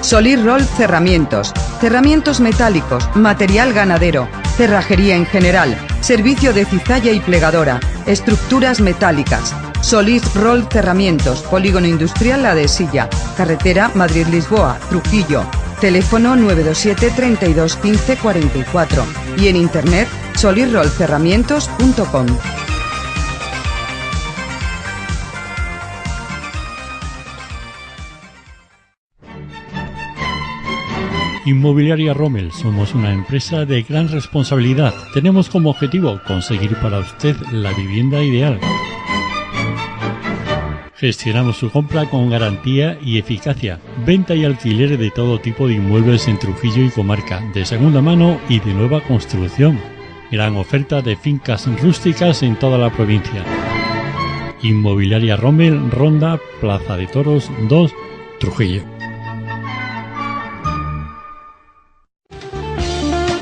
Solís Roll Cerramientos, cerramientos metálicos, material ganadero, cerrajería en general, servicio de cizalla y plegadora, estructuras metálicas. Solís Roll Cerramientos, Polígono Industrial La Dehesilla, carretera Madrid-Lisboa, Trujillo. Teléfono 927 32 15 44 y en internet solisrollcerramientos.com. Inmobiliaria Rommel, somos una empresa de gran responsabilidad. Tenemos como objetivo conseguir para usted la vivienda ideal. Gestionamos su compra con garantía y eficacia. Venta y alquiler de todo tipo de inmuebles en Trujillo y comarca, de segunda mano y de nueva construcción. Gran oferta de fincas rústicas en toda la provincia. Inmobiliaria Rommel, Ronda, Plaza de Toros 2, Trujillo.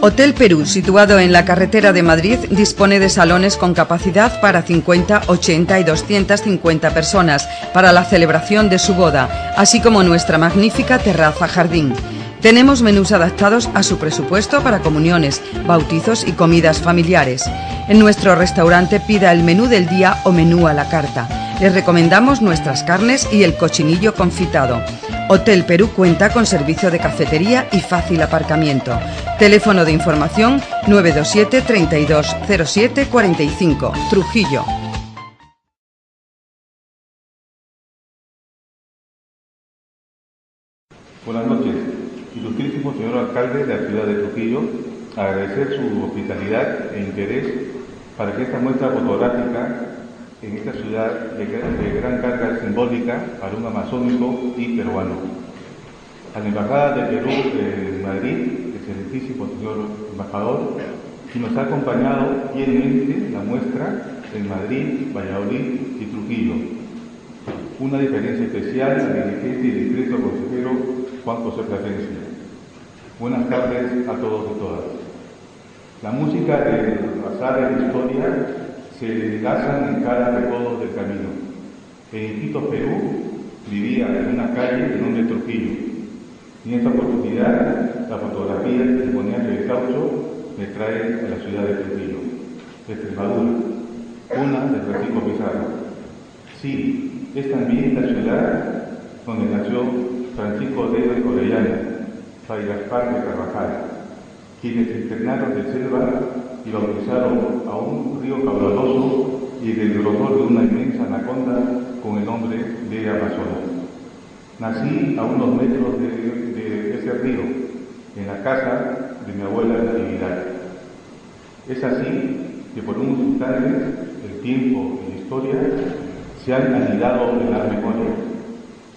Hotel Perú, situado en la carretera de Madrid, dispone de salones con capacidad para 50, 80 y 250 personas para la celebración de su boda, así como nuestra magnífica terraza-jardín. Tenemos menús adaptados a su presupuesto para comuniones, bautizos y comidas familiares. En nuestro restaurante pida el menú del día o menú a la carta. Les recomendamos nuestras carnes y el cochinillo confitado. Hotel Perú cuenta con servicio de cafetería y fácil aparcamiento. Teléfono de información 927 32 07 45, Trujillo. Buenas noches, ilustrísimo señor alcalde de la ciudad de Trujillo, agradecer su hospitalidad e interés para que esta muestra fotográfica en esta ciudad de gran carga simbólica para un amazónico y peruano. A la Embajada de Perú en Madrid, excelentísimo señor embajador, que nos ha acompañado fielmente la muestra en Madrid, Valladolid y Trujillo. Una diferencia especial a la dirigente y discreto consejero Juan José Plasencia. Buenas tardes a todos y todas. La música de azar y la historia se enlazan en cada recodo del camino. En Iquitos, Perú, vivía en una calle de nombre Trujillo. Y en esta oportunidad, la fotografía testimonial del caucho me trae a la ciudad de Trujillo, Extremadura, una de Francisco Pizarro. Sí, es también la ciudad donde nació Francisco de Orellana, Fray Gaspar de Carvajal, quienes se internaron de selva y bautizaron a un río caudaloso y del grosor de una inmensa anaconda con el nombre de Amazonas. Nací a unos metros de ese río, en la casa de mi abuela Natividad. Es así que por unos instantes el tiempo y la historia se han anidado en las memorias,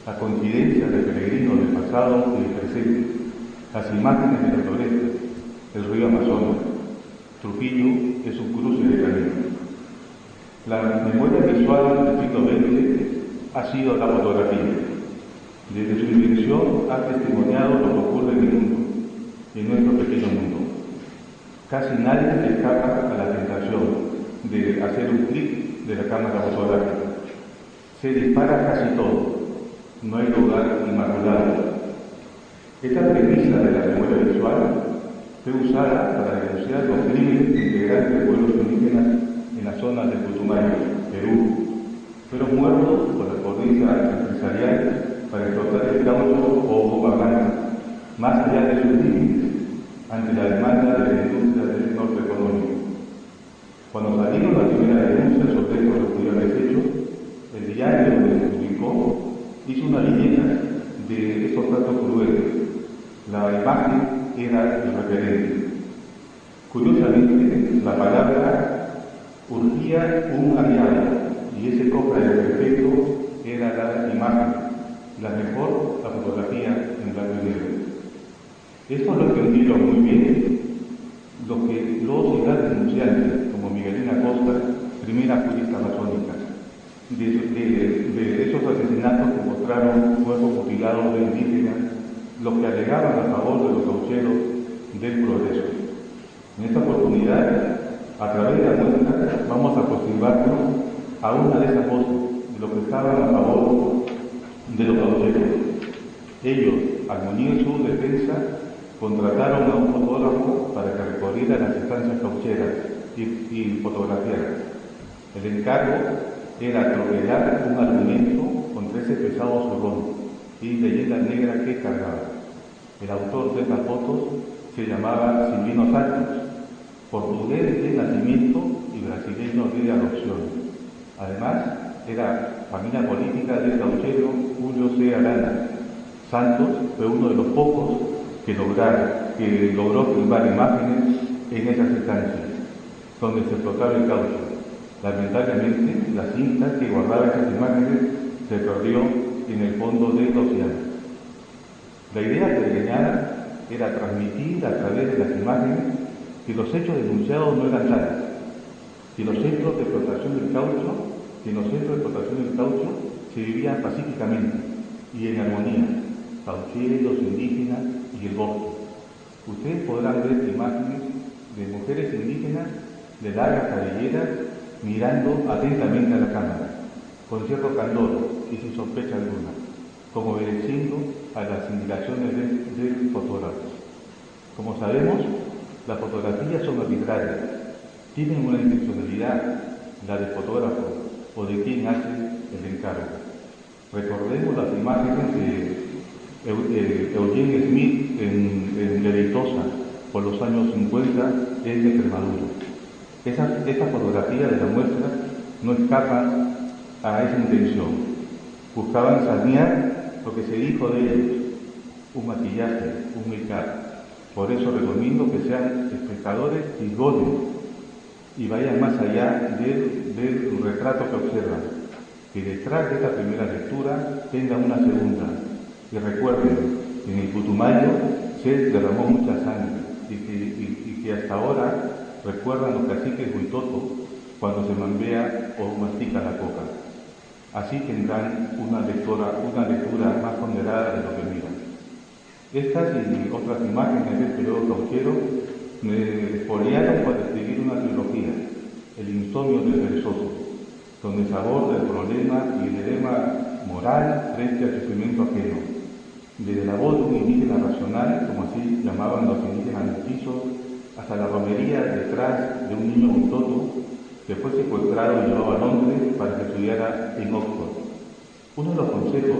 la coincidencia de peregrinos del pasado y del presente, las imágenes de la floresta, el río Amazonas. Trujillo es un cruce de caminos. La memoria visual del siglo XX ha sido la fotografía. Desde su invención ha testimoniado lo que ocurre en el mundo, en nuestro pequeño mundo. Casi nadie escapa a la tentación de hacer un clic de la cámara fotográfica. Se dispara casi todo, no hay lugar inmaculado. Esta premisa de la memoria visual fue usada para denunciar los crímenes de integrantes de pueblos indígenas en la zona de Putumayo, Perú. Fueron muertos por la corrida empresarial para explotar el caucho o bomba blanca, más allá de sus límites, ante la demanda de la industria del norte económico. Cuando salieron las primeras denuncias sobre estos repudiables hechos, el diario donde se publicó hizo una leyenda de estos tratos crueles. La imagen era el referente. Curiosamente, la palabra urgía un aliado, y ese cofre de perfecto era la imagen, la mejor, la fotografía en blanco y negro. Esto lo entendieron muy bien los y las denunciantes, como Miguelina Costa, primera jurista amazónica, de esos asesinatos que mostraron cuerpos mutilados de indígenas, los que alegaban a favor de los caucheros del progreso. En esta oportunidad, a través de la muestra, vamos a aproximarnos a una de esas voces, de los que estaban a favor de los caucheros. Ellos, Armonía y su defensa, contrataron a un fotógrafo para que recorriera las estancias caucheras y fotografiara. El encargo era atropellar un argumento con 13 pesados zurrones y leyenda negra que cargaba. El autor de estas fotos se llamaba Silvino Santos, portugués de nacimiento y brasileño de adopción. Además, era familia política del gauchero Julio C. Arana. Santos fue uno de los pocos que logró filmar imágenes en esas estancias, donde se explotaba el caucho. Lamentablemente, la cinta que guardaba esas imágenes se perdió en el fondo del océano. La idea de Leñana era transmitir a través de las imágenes que los hechos denunciados no eran tales, que los centros de explotación del caucho se vivían pacíficamente y en armonía, caucheros, indígenas y el bosque. Ustedes podrán ver imágenes de mujeres indígenas de largas cabelleras mirando atentamente a la cámara, con cierto candor y sin sospecha alguna, como obedeciendo a las indicaciones del fotógrafo. Como sabemos, las fotografías son arbitrarias, tienen una intencionalidad, la del fotógrafo o de quien hace el encargo. Recordemos las imágenes de Eugene Smith en Deleitosa por los años 50 en Extremadura. Esta fotografía de la muestra no escapa a esa intención. Buscaban sanear lo que se dijo de ellos, un maquillaje, un make-up. Por eso recomiendo que sean espectadores y goden y vayan más allá del retrato que observan, que detrás de esta primera lectura tenga una segunda. Y recuerden, en el Putumayo se derramó mucha sangre y que hasta ahora recuerdan los caciques Huitoto cuando se mambea o mastica la coca. Así tendrán una lectura más ponderada de lo que miran. Estas y otras imágenes del periodo cauchero me espoliaron para escribir una trilogía, El insomnio del perezoso, donde se aborda el problema y el dilema moral frente al sufrimiento ajeno, desde la voz de un indígena racional, como así llamaban los indígenas mestizos, hasta la romería detrás de un niño Huitoto que fue secuestrado y llevado a Londres para que estudiara en Oxford. Uno de los consejos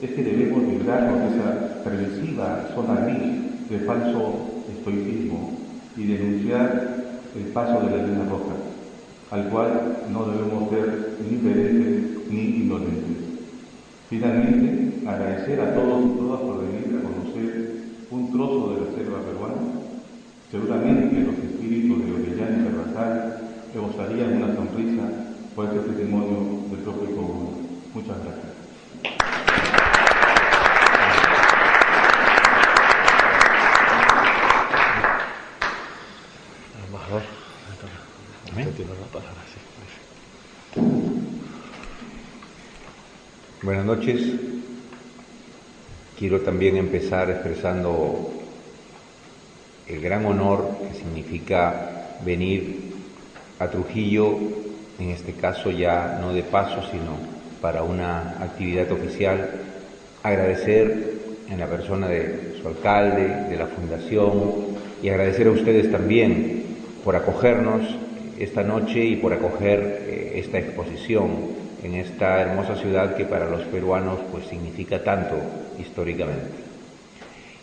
es que debemos librarnos de esa pervasiva zona gris de falso estoicismo y denunciar el paso de la línea roja, al cual no debemos ser ni indiferentes ni indolentes. Finalmente, agradecer a todos y todas por venir a conocer un trozo de la selva peruana. Seguramente los espíritus de Orellana y Carvajal gozarían una sonrisa por este testimonio del propio pueblo. Muchas gracias. Buenas noches. Quiero también empezar expresando el gran honor que significa venir a Trujillo, en este caso ya no de paso, sino para una actividad oficial. Agradecer en la persona de su alcalde, de la fundación, y agradecer a ustedes también por acogernos esta noche y por acoger esta exposición en esta hermosa ciudad que para los peruanos pues significa tanto históricamente.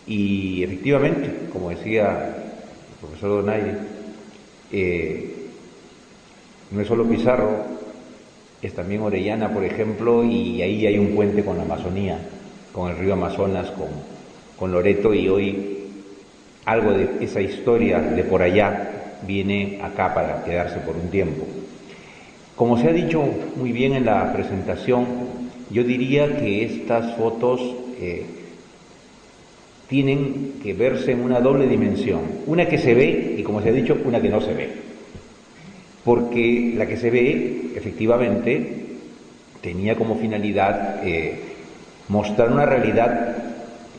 Y efectivamente, como decía el profesor Donaire, no es solo Pizarro, es también Orellana, por ejemplo, y ahí hay un puente con la Amazonía, con el río Amazonas, con Loreto, y hoy algo de esa historia de por allá viene acá para quedarse por un tiempo. Como se ha dicho muy bien en la presentación, yo diría que estas fotos tienen que verse en una doble dimensión, una que se ve y, como se ha dicho, una que no se ve. Porque la que se ve, efectivamente, tenía como finalidad mostrar una realidad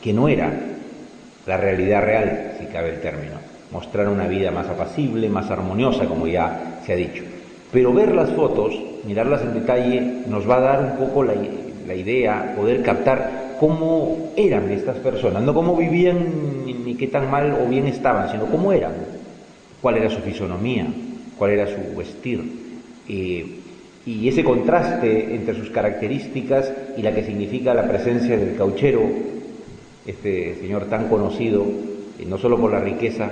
que no era la realidad real, si cabe el término, mostrar una vida más apacible, más armoniosa, como ya se ha dicho. Pero ver las fotos, mirarlas en detalle, nos va a dar un poco la idea, poder captar cómo eran estas personas, no cómo vivían ni qué tan mal o bien estaban, sino cómo eran, cuál era su fisonomía, cuál era su vestir, y ese contraste entre sus características y la que significa la presencia del cauchero, este señor tan conocido, no solo por la riqueza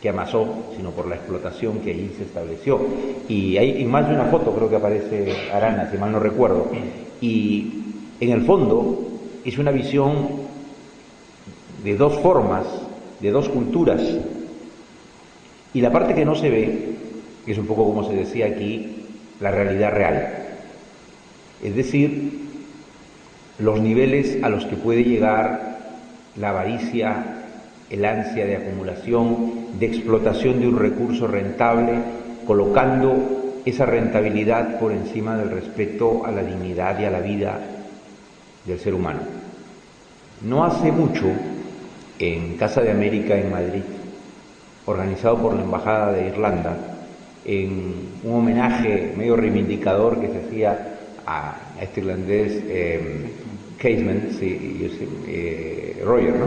que amasó, sino por la explotación que allí se estableció. Y hay en más de una foto, creo que aparece Arana, si mal no recuerdo, y en el fondo es una visión de dos formas, de dos culturas, y la parte que no se ve, que es un poco como se decía aquí, la realidad real, es decir, los niveles a los que puede llegar la avaricia, el ansia de acumulación, de explotación de un recurso rentable, colocando esa rentabilidad por encima del respeto a la dignidad y a la vida del ser humano. No hace mucho, en Casa de América en Madrid, organizado por la Embajada de Irlanda, en un homenaje medio reivindicador que se hacía a este irlandés Casement, Roger, ¿no?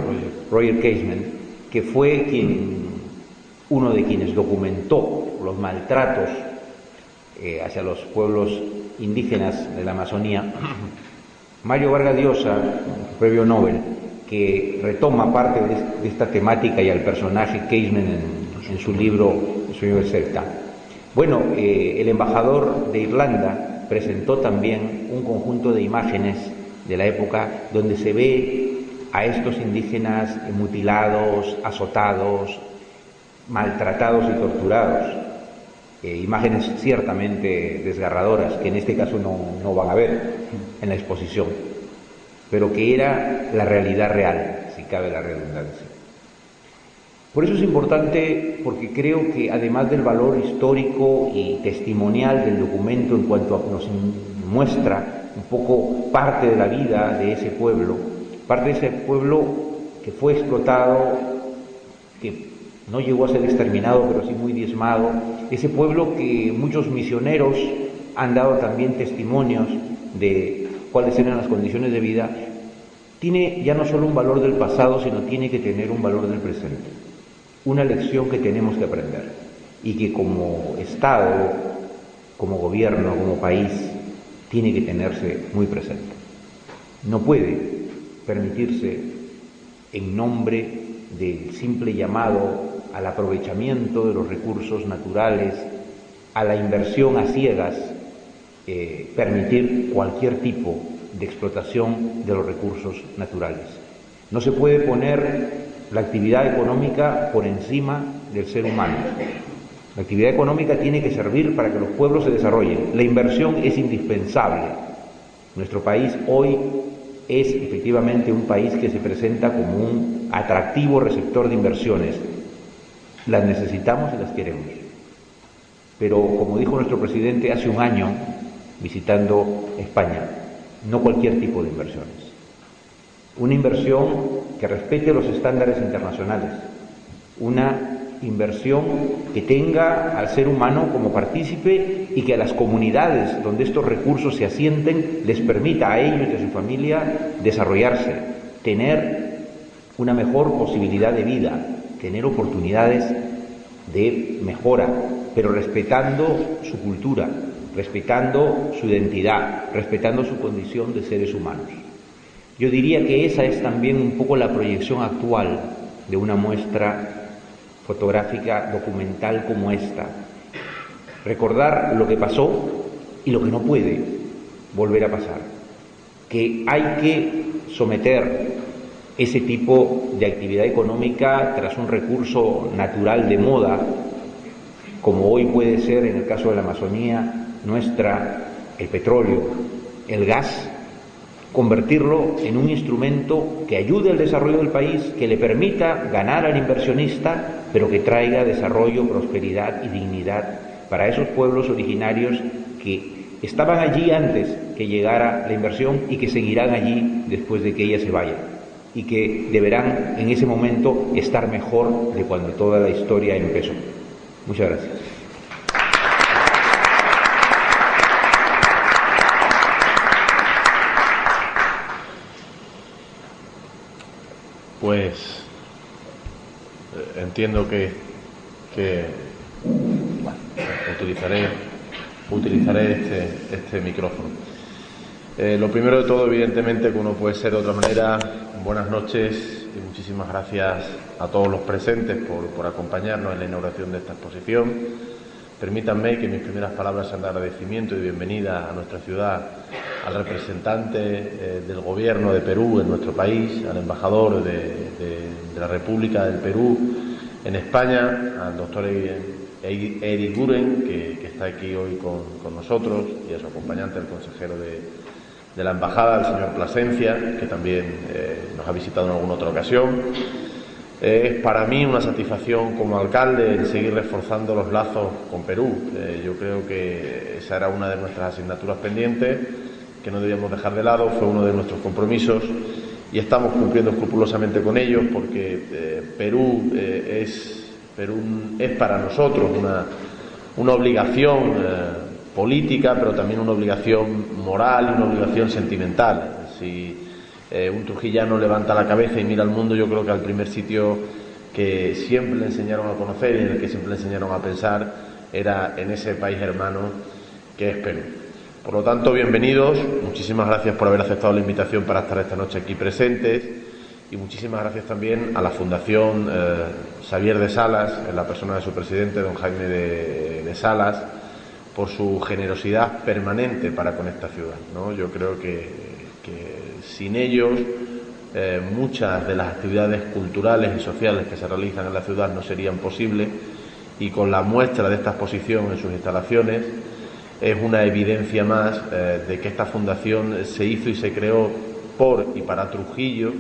Roger Casement, que fue uno de quienes documentó los maltratos hacia los pueblos indígenas de la Amazonía. Mario Vargas Llosa, premio Nobel, que retoma parte de esta temática y al personaje Casement en su libro El sueño del Celta. Bueno, el embajador de Irlanda presentó también un conjunto de imágenes de la época donde se ve a estos indígenas mutilados, azotados, maltratados y torturados. Imágenes ciertamente desgarradoras, que en este caso no van a ver en la exposición, pero que era la realidad real, si cabe la redundancia. Por eso es importante, porque creo que además del valor histórico y testimonial del documento en cuanto a nos muestra un poco parte de la vida de ese pueblo que fue explotado, que no llegó a ser exterminado, pero sí muy diezmado, ese pueblo que muchos misioneros han dado también testimonios de cuáles eran las condiciones de vida, tiene ya no solo un valor del pasado, sino tiene que tener un valor del presente. Una lección que tenemos que aprender y que como Estado, como gobierno, como país, tiene que tenerse muy presente. No puede permitirse, en nombre del simple llamado al aprovechamiento de los recursos naturales, a la inversión a ciegas, permitir cualquier tipo de explotación de los recursos naturales. No se puede poner la actividad económica por encima del ser humano. La actividad económica tiene que servir para que los pueblos se desarrollen. La inversión es indispensable. Nuestro país hoy es efectivamente un país que se presenta como un atractivo receptor de inversiones. Las necesitamos y las queremos. Pero, como dijo nuestro presidente hace un año, visitando España, no cualquier tipo de inversiones. Una inversión que respete los estándares internacionales, una inversión que tenga al ser humano como partícipe y que a las comunidades donde estos recursos se asienten les permita a ellos y a su familia desarrollarse, tener una mejor posibilidad de vida, tener oportunidades de mejora, pero respetando su cultura, respetando su identidad, respetando su condición de seres humanos. Yo diría que esa es también un poco la proyección actual de una muestra fotográfica documental como esta. Recordar lo que pasó y lo que no puede volver a pasar. Que hay que someter ese tipo de actividad económica tras un recurso natural de moda, como hoy puede ser en el caso de la Amazonía nuestra, el petróleo, el gas, convertirlo en un instrumento que ayude al desarrollo del país, que le permita ganar al inversionista, pero que traiga desarrollo, prosperidad y dignidad para esos pueblos originarios que estaban allí antes que llegara la inversión y que seguirán allí después de que ella se vaya, y que deberán en ese momento estar mejor de cuando toda la historia empezó. Muchas gracias. pues entiendo que bueno, utilizaré este micrófono. Lo primero de todo, evidentemente, que no puede ser de otra manera, buenas noches y muchísimas gracias a todos los presentes por acompañarnos en la inauguración de esta exposición. Permítanme que mis primeras palabras sean de agradecimiento y bienvenida a nuestra ciudad, al representante del Gobierno de Perú en nuestro país, al embajador de la República del Perú en España, al doctor Eric Guren, que está aquí hoy con nosotros, y a su acompañante, el consejero de la Embajada, el señor Plasencia, que también nos ha visitado en alguna otra ocasión. Es para mí una satisfacción como alcalde el seguir reforzando los lazos con Perú. Yo creo que esa era una de nuestras asignaturas pendientes, que no debíamos dejar de lado, fue uno de nuestros compromisos y estamos cumpliendo escrupulosamente con ellos, porque Perú es para nosotros una obligación política, pero también una obligación moral y una obligación sentimental. Si un trujillano levanta la cabeza y mira al mundo, yo creo que al primer sitio que siempre le enseñaron a conocer y en el que siempre le enseñaron a pensar era en ese país hermano que es Perú. Por lo tanto, bienvenidos, muchísimas gracias por haber aceptado la invitación para estar esta noche aquí presentes y muchísimas gracias también a la Fundación Xavier de Salas, en la persona de su presidente, don Jaime de Salas, por su generosidad permanente para con esta ciudad, ¿no? Yo creo que sin ellos muchas de las actividades culturales y sociales que se realizan en la ciudad no serían posibles, y con la muestra de esta exposición en sus instalaciones es una evidencia más de que esta fundación se hizo y se creó por y para Trujillo,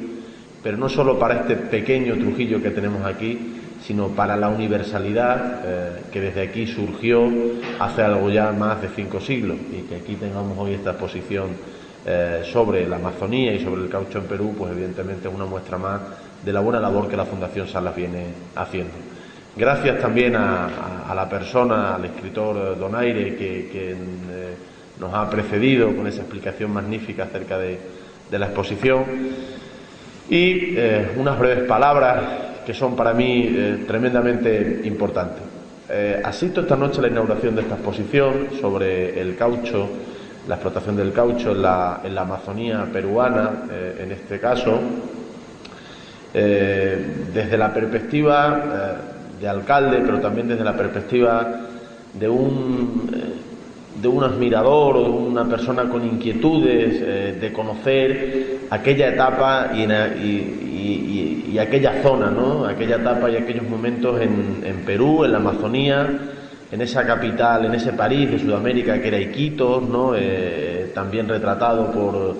pero no solo para este pequeño Trujillo que tenemos aquí, sino para la universalidad que desde aquí surgió hace algo ya más de 5 siglos, y que aquí tengamos hoy esta exposición sobre la Amazonía y sobre el caucho en Perú, pues evidentemente es una muestra más de la buena labor que la Fundación Salas viene haciendo. Gracias también a la persona, al escritor Donaire, que nos ha precedido con esa explicación magnífica acerca de la exposición, y unas breves palabras que son para mí tremendamente importantes. Asisto esta noche a la inauguración de esta exposición sobre el caucho, la explotación del caucho en la Amazonía peruana, en este caso, desde la perspectiva de alcalde, pero también desde la perspectiva de un admirador o de una persona con inquietudes de conocer aquella etapa y aquella zona, ¿no? Aquella etapa y aquellos momentos en Perú, en la Amazonía, en esa capital, en ese París de Sudamérica que era Iquitos, ¿no? También retratado por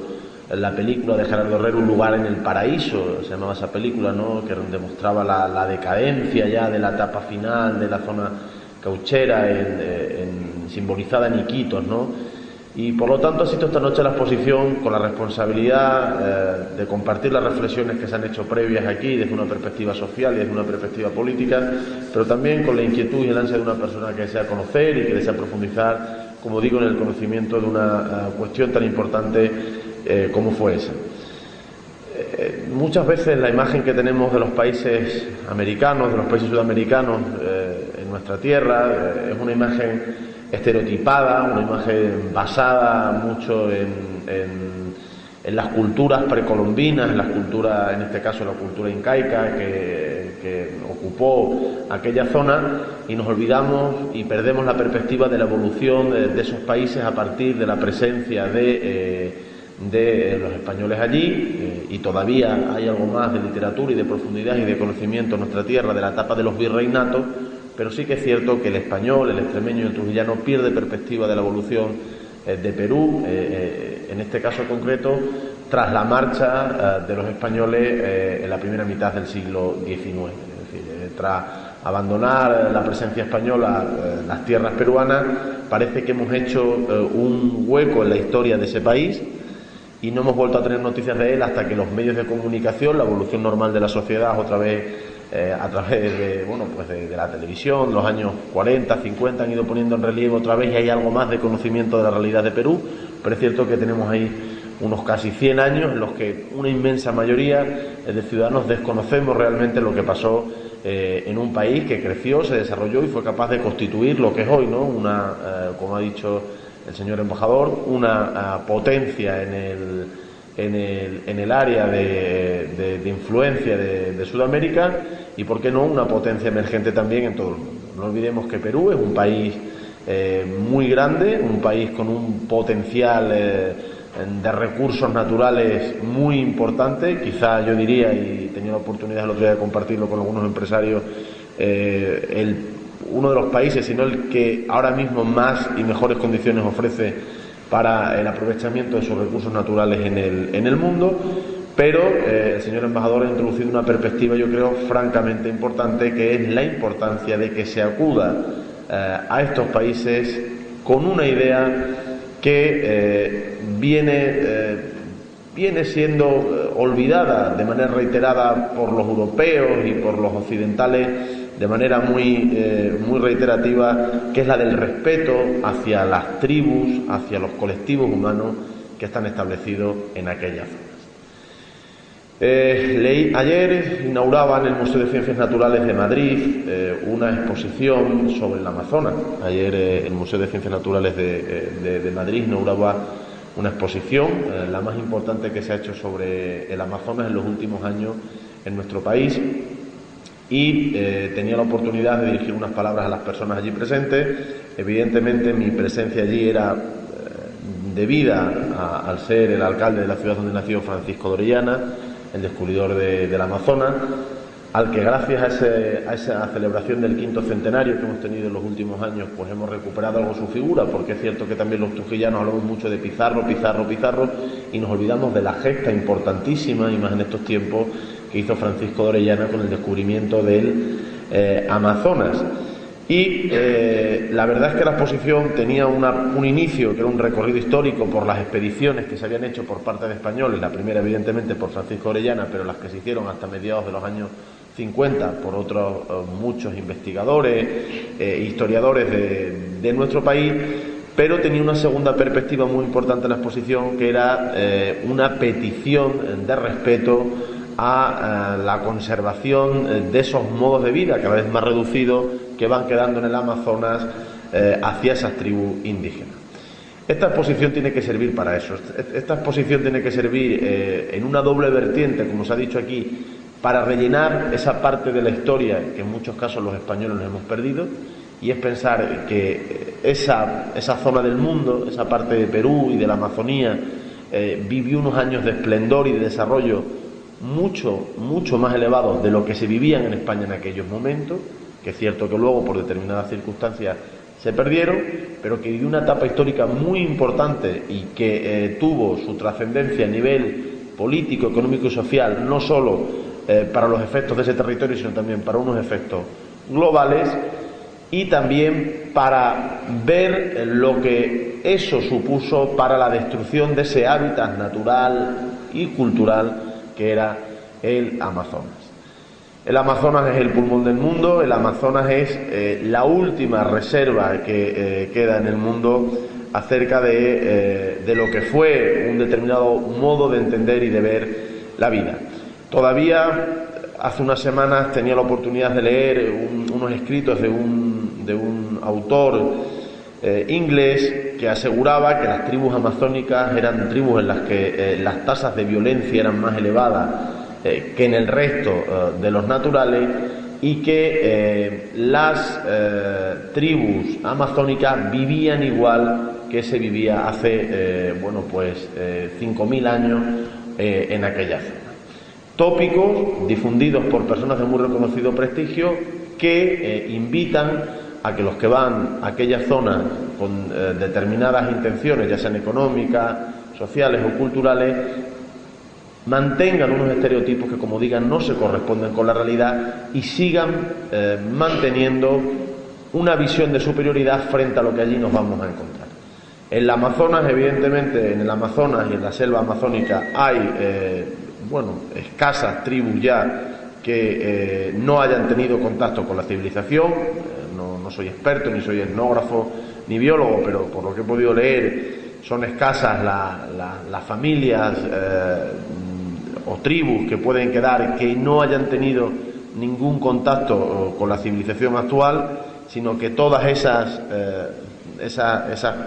la película de Gerardo Herrera, Un lugar en el paraíso, se llamaba esa película, ¿no? Que demostraba la decadencia ya de la etapa final de la zona cauchera, simbolizada en Iquitos, ¿no? Y por lo tanto asisto esta noche a la exposición con la responsabilidad de compartir las reflexiones que se han hecho previas aquí desde una perspectiva social y desde una perspectiva política, pero también con la inquietud y el ansia de una persona que desea conocer y que desea profundizar, como digo, en el conocimiento de una cuestión tan importante como fue esa. Muchas veces la imagen que tenemos de los países americanos, de los países sudamericanos en nuestra tierra, es una imagen estereotipada, una imagen basada mucho en las culturas precolombinas, en las culturas, en este caso la cultura incaica que ocupó aquella zona, y nos olvidamos y perdemos la perspectiva de la evolución de esos países a partir de la presencia de los españoles allí, y todavía hay algo más de literatura y de profundidad y de conocimiento en nuestra tierra de la etapa de los virreinatos, pero sí que es cierto que el español, el extremeño y el trujillano pierde perspectiva de la evolución de Perú, en este caso concreto, tras la marcha de los españoles en la primera mitad del siglo XIX. Es decir, tras abandonar la presencia española las tierras peruanas, parece que hemos hecho un hueco en la historia de ese país y no hemos vuelto a tener noticias de él hasta que los medios de comunicación, la evolución normal de la sociedad, otra vez a través de la televisión, los años 40, 50 han ido poniendo en relieve otra vez, y hay algo más de conocimiento de la realidad de Perú, pero es cierto que tenemos ahí unos casi 100 años en los que una inmensa mayoría de ciudadanos desconocemos realmente lo que pasó en un país que creció, se desarrolló y fue capaz de constituir lo que es hoy, ¿no? Como ha dicho el señor embajador, una potencia en el área de influencia de Sudamérica y, ¿por qué no?, una potencia emergente también en todo el mundo. No olvidemos que Perú es un país muy grande, un país con un potencial de recursos naturales muy importante. Quizá yo diría, y tenía la oportunidad el otro día de compartirlo con algunos empresarios, uno de los países, sino el que ahora mismo más y mejores condiciones ofrece para el aprovechamiento de sus recursos naturales en el mundo. Pero el señor embajador ha introducido una perspectiva, yo creo, francamente importante, que es la importancia de que se acuda a estos países con una idea que viene siendo olvidada de manera reiterada por los europeos y por los occidentales de manera muy reiterativa, que es la del respeto hacia las tribus, hacia los colectivos humanos que están establecidos en aquellas zonas. Ayer inauguraban en el Museo de Ciencias Naturales de Madrid una exposición sobre el Amazonas. Ayer el Museo de Ciencias Naturales de Madrid inauguraba una exposición, la más importante que se ha hecho sobre el Amazonas en los últimos años en nuestro país, y tenía la oportunidad de dirigir unas palabras a las personas allí presentes. Evidentemente mi presencia allí era debida al ser el alcalde de la ciudad donde nació Francisco de Orellana, el descubridor del Amazonas, al que gracias a esa celebración del 5º centenario que hemos tenido en los últimos años, pues hemos recuperado algo su figura, porque es cierto que también los trujillanos hablamos mucho de Pizarro, y nos olvidamos de la gesta importantísima, y más en estos tiempos, que hizo Francisco de Orellana con el descubrimiento del Amazonas. Y la verdad es que la exposición tenía un inicio, que era un recorrido histórico por las expediciones que se habían hecho por parte de españoles, la primera evidentemente por Francisco de Orellana, pero las que se hicieron hasta mediados de los años 50 por otros muchos investigadores, historiadores de nuestro país, pero tenía una segunda perspectiva muy importante en la exposición, que era una petición de respeto a la conservación de esos modos de vida cada vez más reducidos que van quedando en el Amazonas hacia esas tribus indígenas. Esta exposición tiene que servir para eso. Esta exposición tiene que servir en una doble vertiente, como se ha dicho aquí, para rellenar esa parte de la historia que en muchos casos los españoles nos hemos perdido, y es pensar que esa zona del mundo, esa parte de Perú y de la Amazonía, vivió unos años de esplendor y de desarrollo mucho más elevados de lo que se vivían en España en aquellos momentos, que es cierto que luego por determinadas circunstancias se perdieron, pero que vivió una etapa histórica muy importante y que tuvo su trascendencia a nivel político, económico y social, no solo para los efectos de ese territorio, sino también para unos efectos globales, y también para ver lo que eso supuso para la destrucción de ese hábitat natural y cultural que era el Amazonas. El Amazonas es el pulmón del mundo, el Amazonas es la última reserva que queda en el mundo acerca de lo que fue un determinado modo de entender y de ver la vida. Todavía hace unas semanas tenía la oportunidad de leer unos escritos de un autor inglés que aseguraba que las tribus amazónicas eran tribus en las que las tasas de violencia eran más elevadas que en el resto de los naturales, y que las tribus amazónicas vivían igual que se vivía hace 5.000 años en aquella zona. Tópicos difundidos por personas de muy reconocido prestigio que invitan a que los que van a aquellas zonas con determinadas intenciones, ya sean económicas, sociales o culturales, mantengan unos estereotipos que, como digan, no se corresponden con la realidad, y sigan manteniendo una visión de superioridad frente a lo que allí nos vamos a encontrar. En el Amazonas, evidentemente, en el Amazonas y en la selva amazónica hay escasas tribus ya que no hayan tenido contacto con la civilización. No soy experto, ni soy etnógrafo, ni biólogo, pero por lo que he podido leer son escasas las familias o tribus que pueden quedar que no hayan tenido ningún contacto con la civilización actual, sino que todas esas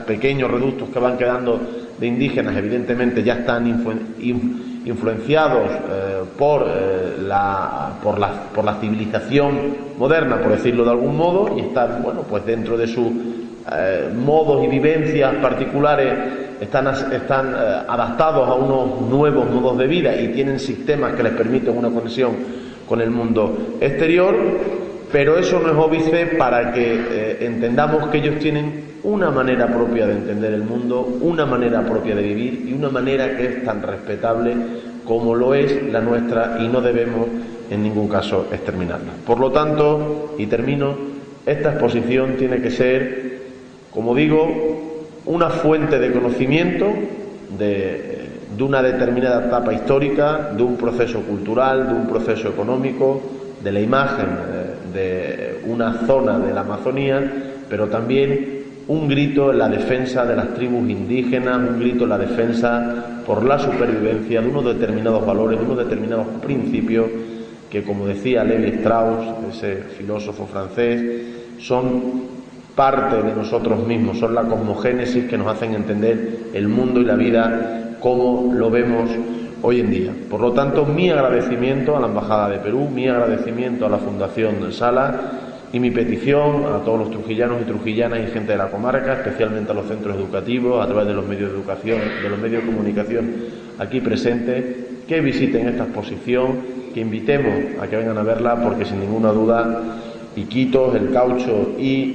pequeños reductos que van quedando de indígenas evidentemente ya están influenciados por la civilización moderna, por decirlo de algún modo, y están, bueno, pues dentro de sus modos y vivencias particulares están adaptados a unos nuevos modos de vida y tienen sistemas que les permiten una conexión con el mundo exterior, pero eso no es óbice para que entendamos que ellos tienen una manera propia de entender el mundo, una manera propia de vivir y una manera que es tan respetable como lo es la nuestra, y no debemos en ningún caso exterminarla. Por lo tanto, y termino, esta exposición tiene que ser, como digo, una fuente de conocimiento de una determinada etapa histórica, de un proceso cultural, de un proceso económico, de la imagen de una zona de la Amazonía, pero también un grito en la defensa de las tribus indígenas, un grito en la defensa por la supervivencia de unos determinados valores, de unos determinados principios que, como decía Levi Strauss, ese filósofo francés, son parte de nosotros mismos, son la cosmogénesis que nos hacen entender el mundo y la vida como lo vemos hoy en día. Por lo tanto, mi agradecimiento a la Embajada de Perú, mi agradecimiento a la Fundación Sala y mi petición a todos los trujillanos y trujillanas y gente de la comarca, especialmente a los centros educativos, a través de los medios de educación, de los medios de comunicación aquí presentes, que visiten esta exposición, que invitemos a que vengan a verla, porque sin ninguna duda Iquitos, el caucho y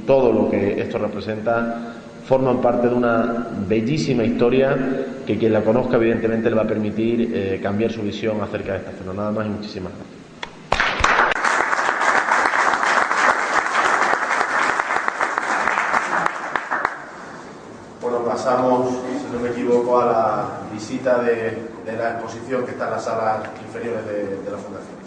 todo lo que esto representa forman parte de una bellísima historia que quien la conozca evidentemente le va a permitir cambiar su visión acerca de esta zona. Nada más y muchísimas gracias. Bueno, pasamos, si no me equivoco, a la visita de la exposición que está en las salas inferiores de la Fundación.